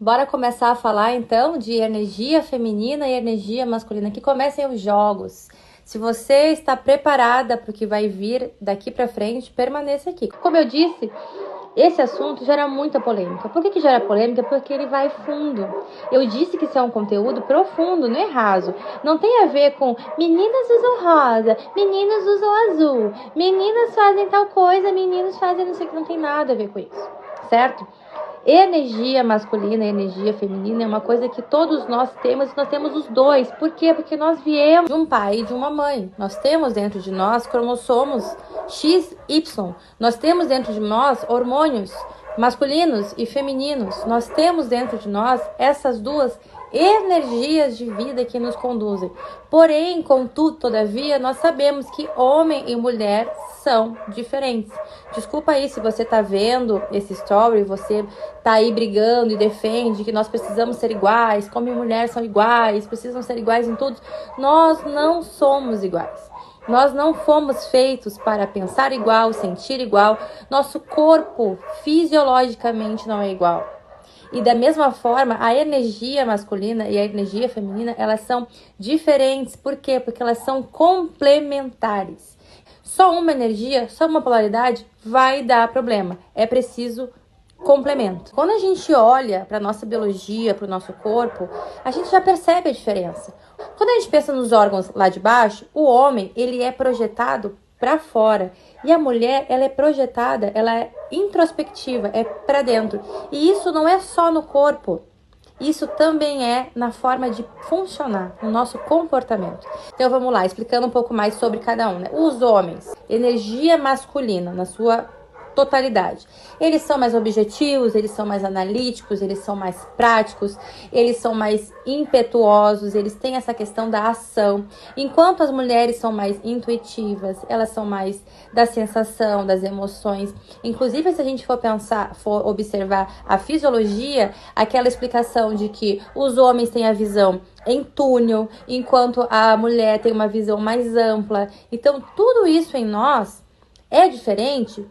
Bora começar a falar então de energia feminina e energia masculina. Que comecem os jogos. Se você está preparada para o que vai vir daqui para frente, permaneça aqui. Como eu disse, esse assunto gera muita polêmica. Por que gera polêmica? Porque ele vai fundo. Eu disse que isso é um conteúdo profundo, não é raso. Não tem a ver com meninas usam rosa, meninos usam azul, meninas fazem tal coisa, meninos fazem não sei o que. Não tem nada a ver com isso, certo? Energia masculina e energia feminina é uma coisa que todos nós temos os dois. Por quê? Porque nós viemos de um pai e de uma mãe. Nós temos dentro de nós cromossomos XY. Nós temos dentro de nós hormônios masculinos e femininos. Nós temos dentro de nós essas duas energias de vida que nos conduzem. Porém, contudo, todavia, nós sabemos que homem e mulher são diferentes. Desculpa aí se você tá vendo esse story, você tá aí brigando e defende que nós precisamos ser iguais, homem e mulher são iguais, precisam ser iguais em tudo. Nós não somos iguais. Nós não fomos feitos para pensar igual, sentir igual. Nosso corpo fisiologicamente não é igual. E da mesma forma, a energia masculina e a energia feminina, elas são diferentes. Por quê? Porque elas são complementares. Só uma energia, só uma polaridade vai dar problema. É preciso complemento. Quando a gente olha para a nossa biologia, para o nosso corpo, a gente já percebe a diferença. Quando a gente pensa nos órgãos lá de baixo, o homem, ele é projetado para fora. E a mulher, ela é projetada, ela é introspectiva, é para dentro. E isso não é só no corpo. Isso também é na forma de funcionar, no nosso comportamento. Então vamos lá, explicando um pouco mais sobre cada um, né? Os homens, energia masculina na sua totalidade. Eles são mais objetivos, eles são mais analíticos, eles são mais práticos, eles são mais impetuosos, eles têm essa questão da ação. Enquanto as mulheres são mais intuitivas, elas são mais da sensação, das emoções. Inclusive, se a gente for observar a fisiologia, aquela explicação de que os homens têm a visão em túnel, enquanto a mulher tem uma visão mais ampla. Então, tudo isso em nós é diferente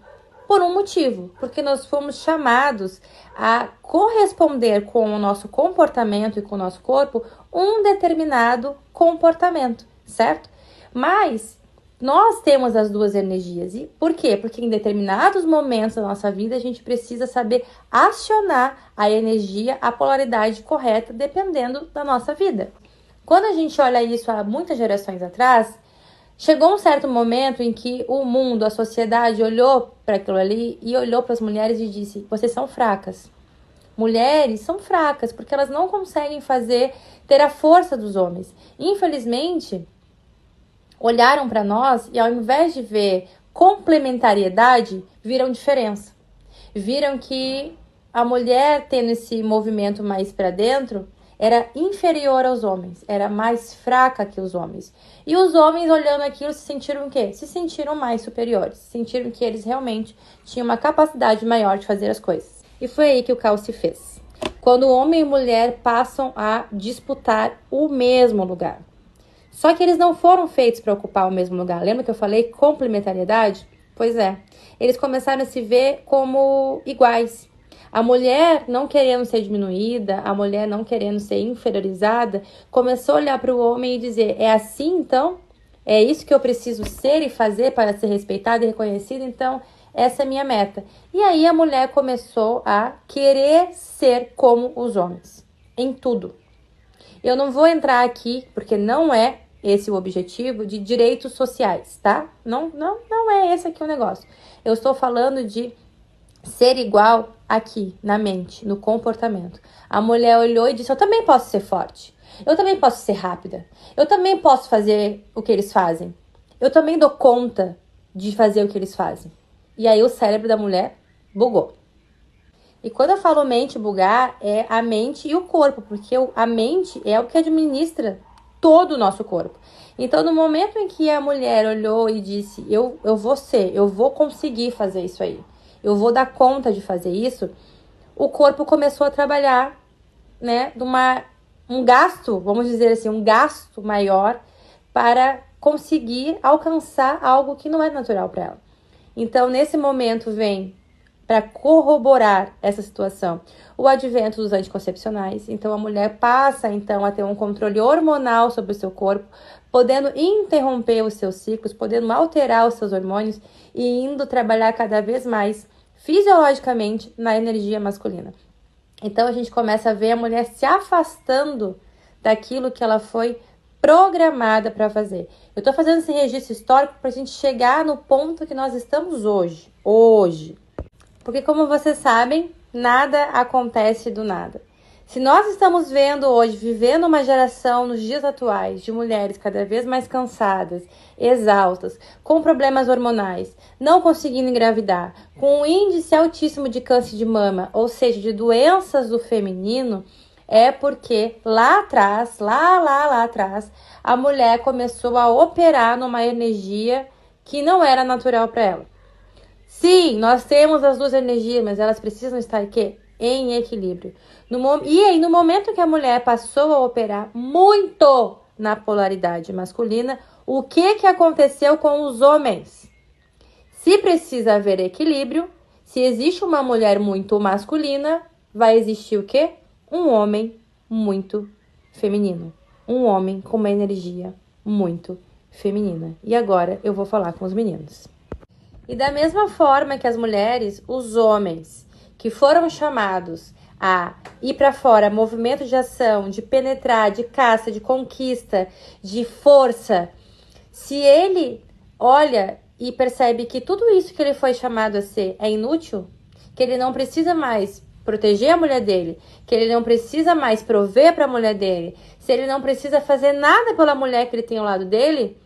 por um motivo, porque nós fomos chamados a corresponder com o nosso comportamento e com o nosso corpo um determinado comportamento, certo? Mas nós temos as duas energias. E por quê? Porque em determinados momentos da nossa vida a gente precisa saber acionar a energia, a polaridade correta, dependendo da nossa vida. Quando a gente olha isso há muitas gerações atrás, chegou um certo momento em que o mundo, a sociedade olhou para aquilo ali e olhou para as mulheres e disse: vocês são fracas. Mulheres são fracas porque elas não conseguem ter a força dos homens. Infelizmente, olharam para nós e ao invés de ver complementariedade, viram diferença. Viram que a mulher tendo esse movimento mais para dentro era inferior aos homens, era mais fraca que os homens. E os homens, olhando aquilo, se sentiram o quê? Se sentiram mais superiores, sentiram que eles realmente tinham uma capacidade maior de fazer as coisas. E foi aí que o caos se fez. Quando homem e mulher passam a disputar o mesmo lugar. Só que eles não foram feitos para ocupar o mesmo lugar. Lembra que eu falei complementariedade? Pois é. Eles começaram a se ver como iguais. A mulher, não querendo ser diminuída, a mulher não querendo ser inferiorizada, começou a olhar para o homem e dizer: é assim então? É isso que eu preciso ser e fazer para ser respeitada e reconhecida? Então, essa é a minha meta. E aí a mulher começou a querer ser como os homens, em tudo. Eu não vou entrar aqui, porque não é esse o objetivo, de direitos sociais, tá? Não é esse aqui o negócio. Eu estou falando de ser igual aqui, na mente, no comportamento. A mulher olhou e disse: eu também posso ser forte. Eu também posso ser rápida. Eu também posso fazer o que eles fazem. Eu também dou conta de fazer o que eles fazem. E aí o cérebro da mulher bugou. E quando eu falo mente bugar, é a mente e o corpo, porque a mente é o que administra todo o nosso corpo. Então, no momento em que a mulher olhou e disse: eu vou conseguir fazer isso aí, eu vou dar conta de fazer isso, o corpo começou a trabalhar, né, um gasto, vamos dizer assim, um gasto maior para conseguir alcançar algo que não é natural para ela. Então, nesse momento vem para corroborar essa situação? O advento dos anticoncepcionais. Então, a mulher passa, então, a ter um controle hormonal sobre o seu corpo, podendo interromper os seus ciclos, podendo alterar os seus hormônios e indo trabalhar cada vez mais fisiologicamente na energia masculina. Então, a gente começa a ver a mulher se afastando daquilo que ela foi programada para fazer. Eu estou fazendo esse registro histórico para a gente chegar no ponto que nós estamos hoje. Porque, como vocês sabem, nada acontece do nada. Se nós estamos vendo hoje, vivendo uma geração nos dias atuais de mulheres cada vez mais cansadas, exaustas, com problemas hormonais, não conseguindo engravidar, com um índice altíssimo de câncer de mama, ou seja, de doenças do feminino, é porque lá atrás, lá atrás, a mulher começou a operar numa energia que não era natural para ela. Sim, nós temos as duas energias, mas elas precisam estar aqui em equilíbrio. E aí, no momento que a mulher passou a operar muito na polaridade masculina, o que aconteceu com os homens? Se precisa haver equilíbrio, se existe uma mulher muito masculina, vai existir o quê? Um homem muito feminino. Um homem com uma energia muito feminina. E agora eu vou falar com os meninos. E da mesma forma que as mulheres, os homens que foram chamados a ir para fora, movimento de ação, de penetrar, de caça, de conquista, de força, se ele olha e percebe que tudo isso que ele foi chamado a ser é inútil, que ele não precisa mais proteger a mulher dele, que ele não precisa mais prover para a mulher dele, se ele não precisa fazer nada pela mulher que ele tem ao lado dele,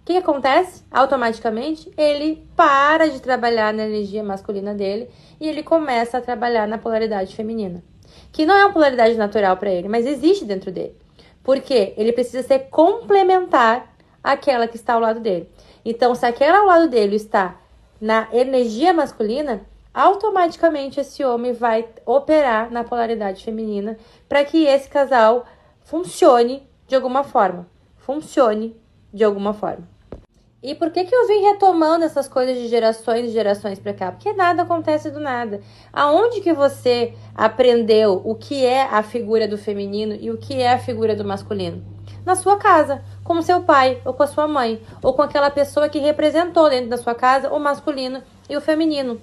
o que acontece? Automaticamente, ele para de trabalhar na energia masculina dele e ele começa a trabalhar na polaridade feminina. Que não é uma polaridade natural para ele, mas existe dentro dele. Porque ele precisa ser complementar àquela que está ao lado dele. Então, se aquela ao lado dele está na energia masculina, automaticamente esse homem vai operar na polaridade feminina para que esse casal funcione de alguma forma. E por que eu vim retomando essas coisas de gerações e gerações para cá? Porque nada acontece do nada. Aonde que você aprendeu o que é a figura do feminino e o que é a figura do masculino? Na sua casa, com o seu pai, ou com a sua mãe, ou com aquela pessoa que representou dentro da sua casa o masculino e o feminino.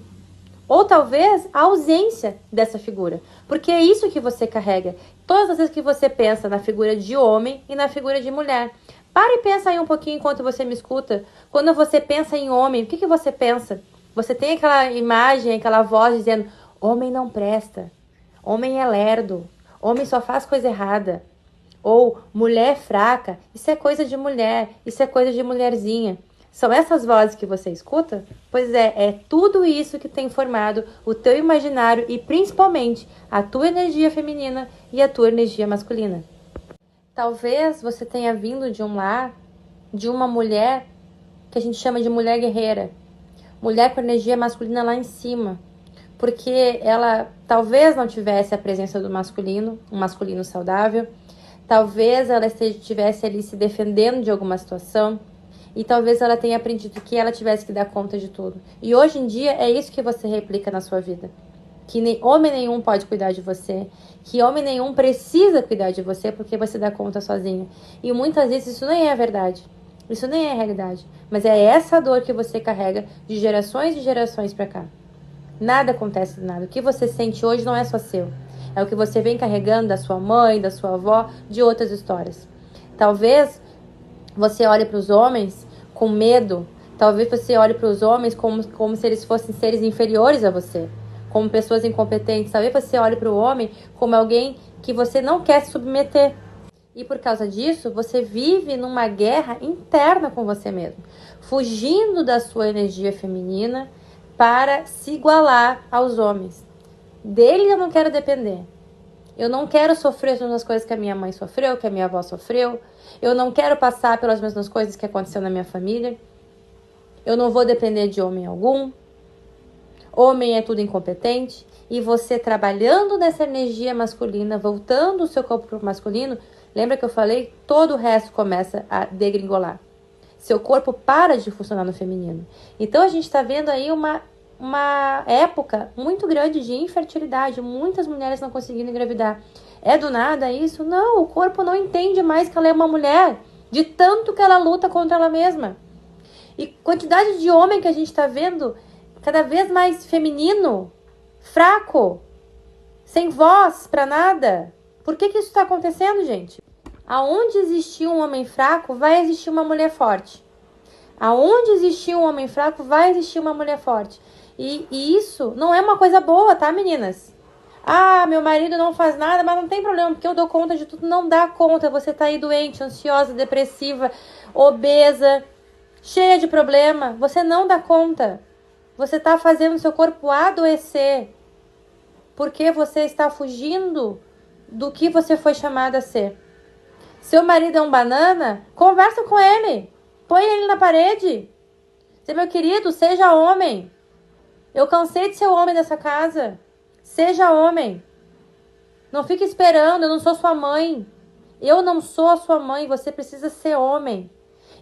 Ou talvez a ausência dessa figura. Porque é isso que você carrega. Todas as vezes que você pensa na figura de homem e na figura de mulher. Para e pensa aí um pouquinho enquanto você me escuta. Quando você pensa em homem, o que você pensa? Você tem aquela imagem, aquela voz dizendo: homem não presta, homem é lerdo, homem só faz coisa errada. Ou mulher fraca, isso é coisa de mulher, isso é coisa de mulherzinha. São essas vozes que você escuta? Pois é tudo isso que tem formado o teu imaginário e principalmente a tua energia feminina e a tua energia masculina. Talvez você tenha vindo de um lar, de uma mulher que a gente chama de mulher guerreira. Mulher com energia masculina lá em cima. Porque ela talvez não tivesse a presença do masculino, um masculino saudável. Talvez ela estivesse ali se defendendo de alguma situação. E talvez ela tenha aprendido que ela tivesse que dar conta de tudo. E hoje em dia é isso que você replica na sua vida. Que homem nenhum pode cuidar de você, que homem nenhum precisa cuidar de você porque você dá conta sozinho. E muitas vezes isso nem é verdade, isso nem é realidade, mas é essa dor que você carrega de gerações e gerações pra cá. Nada acontece do nada, o que você sente hoje não é só seu, é o que você vem carregando da sua mãe, da sua avó, de outras histórias. Talvez você olhe para os homens com medo, talvez você olhe para os homens como se eles fossem seres inferiores a você, como pessoas incompetentes. Talvez você olhe para o homem como alguém que você não quer se submeter. E por causa disso, você vive numa guerra interna com você mesmo, fugindo da sua energia feminina para se igualar aos homens. Dele eu não quero depender. Eu não quero sofrer as mesmas coisas que a minha mãe sofreu, que a minha avó sofreu. Eu não quero passar pelas mesmas coisas que aconteceu na minha família. Eu não vou depender de homem algum. Homem é tudo incompetente. E você trabalhando nessa energia masculina, voltando o seu corpo para o masculino, lembra que eu falei? Todo o resto começa a degringolar. Seu corpo para de funcionar no feminino. Então a gente está vendo aí uma uma época muito grande de infertilidade, muitas mulheres não conseguindo engravidar. É do nada isso? Não, o corpo não entende mais que ela é uma mulher, de tanto que ela luta contra ela mesma. E quantidade de homem que a gente tá vendo cada vez mais feminino, fraco, sem voz pra nada. Por que isso tá acontecendo, gente? Aonde existir um homem fraco, vai existir uma mulher forte. Aonde existir um homem fraco, vai existir uma mulher forte. E isso não é uma coisa boa, tá, meninas? Ah, meu marido não faz nada, mas não tem problema, porque eu dou conta de tudo. Não dá conta, você tá aí doente, ansiosa, depressiva, obesa, cheia de problema. Você não dá conta. Você tá fazendo seu corpo adoecer. Porque você está fugindo do que você foi chamada a ser. Seu marido é um banana? Conversa com ele. Põe ele na parede. Diz, meu querido, seja homem. Eu cansei de ser o homem dessa casa. Seja homem. Não fique esperando, eu não sou sua mãe. Eu não sou a sua mãe, você precisa ser homem.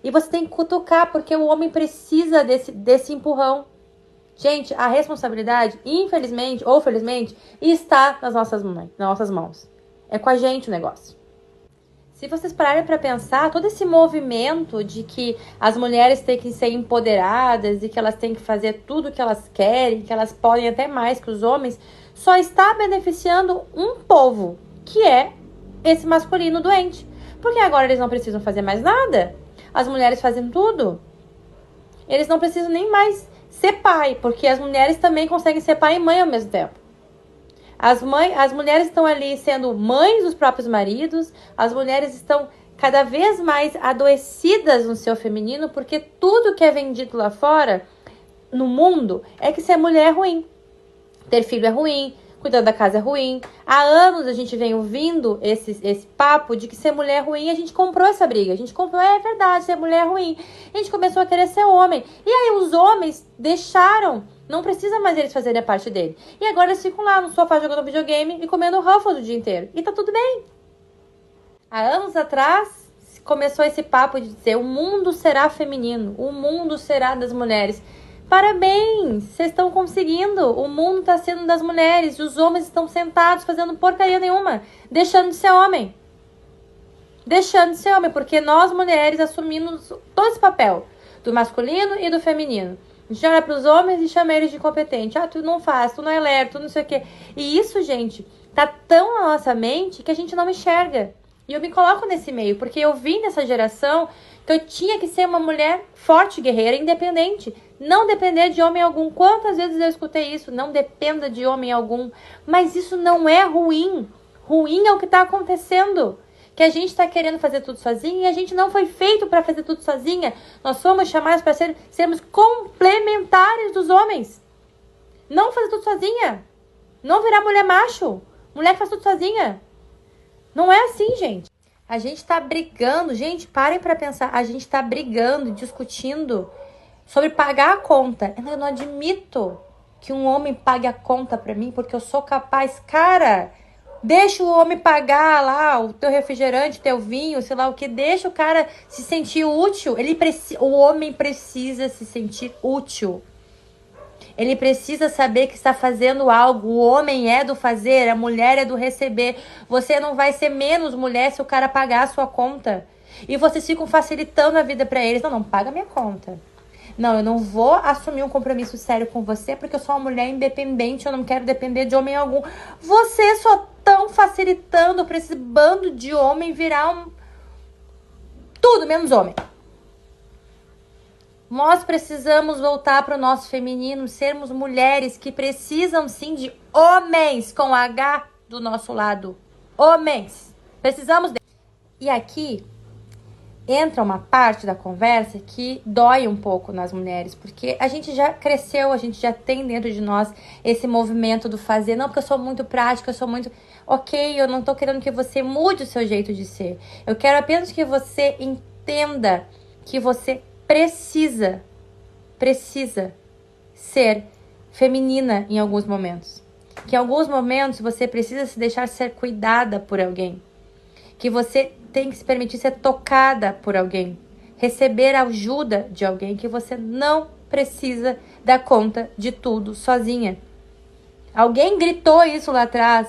E você tem que cutucar, porque o homem precisa desse empurrão. Gente, a responsabilidade, infelizmente ou felizmente, está nas nossas mãos. É com a gente o negócio. Se vocês pararem para pensar, todo esse movimento de que as mulheres têm que ser empoderadas e que elas têm que fazer tudo o que elas querem, que elas podem até mais que os homens, só está beneficiando um povo, que é esse masculino doente. Porque agora eles não precisam fazer mais nada. As mulheres fazem tudo. Eles não precisam nem mais ser pai, porque as mulheres também conseguem ser pai e mãe ao mesmo tempo. As mulheres estão ali sendo mães dos próprios maridos, as mulheres estão cada vez mais adoecidas no seu feminino, porque tudo que é vendido lá fora, no mundo, é que ser mulher é ruim. Ter filho é ruim, cuidar da casa é ruim. Há anos a gente vem ouvindo esse papo de que ser mulher é ruim, a gente comprou essa briga. A gente comprou, é verdade, ser mulher é ruim. A gente começou a querer ser homem. E aí os homens deixaram, não precisa mais eles fazerem a parte dele. E agora eles ficam lá no sofá jogando videogame e comendo Ruffles o dia inteiro. E tá tudo bem. Há anos atrás começou esse papo de dizer, o mundo será feminino, o mundo será das mulheres. Parabéns, vocês estão conseguindo. O mundo está sendo das mulheres. E os homens estão sentados fazendo porcaria nenhuma, deixando de ser homem. Deixando de ser homem, porque nós mulheres assumimos todo esse papel do masculino e do feminino. A gente olha para os homens e chama eles de incompetente. Ah, tu não faz, tu não é lerdo, tu não sei o quê. E isso, gente, tá tão na nossa mente que a gente não enxerga. E eu me coloco nesse meio, porque eu vim dessa geração que eu tinha que ser uma mulher forte, guerreira, independente. Não depender de homem algum. Quantas vezes eu escutei isso? Não dependa de homem algum. Mas isso não é ruim. Ruim é o que está acontecendo. Que a gente está querendo fazer tudo sozinha e a gente não foi feito para fazer tudo sozinha. Nós fomos chamados para sermos complementares dos homens. Não fazer tudo sozinha. Não virar mulher macho. Mulher que faz tudo sozinha. Não é assim, gente. A gente tá brigando. Gente, parem pra pensar. A gente tá brigando, discutindo sobre pagar a conta. Eu não admito que um homem pague a conta pra mim porque eu sou capaz. Cara, deixa o homem pagar lá o teu refrigerante, teu vinho, sei lá o que. Deixa o cara se sentir útil. O homem precisa se sentir útil. Ele precisa saber que está fazendo algo. O homem é do fazer, a mulher é do receber. Você não vai ser menos mulher se o cara pagar a sua conta. E vocês ficam facilitando a vida para eles. Não, não, paga a minha conta. Não, eu não vou assumir um compromisso sério com você porque eu sou uma mulher independente, eu não quero depender de homem algum. Vocês só estão facilitando para esse bando de homem virar tudo menos homem. Nós precisamos voltar para o nosso feminino, sermos mulheres que precisam sim de homens com H do nosso lado. Homens. Precisamos de... E aqui entra uma parte da conversa que dói um pouco nas mulheres, porque a gente já cresceu, a gente já tem dentro de nós esse movimento do fazer. Não, porque eu sou muito prática, eu sou muito... Ok, eu não tô querendo que você mude o seu jeito de ser. Eu quero apenas que você entenda que você precisa ser feminina em alguns momentos. Que em alguns momentos você precisa se deixar ser cuidada por alguém. Que você tem que se permitir ser tocada por alguém. Receber ajuda de alguém que você não precisa dar conta de tudo sozinha. Alguém gritou isso lá atrás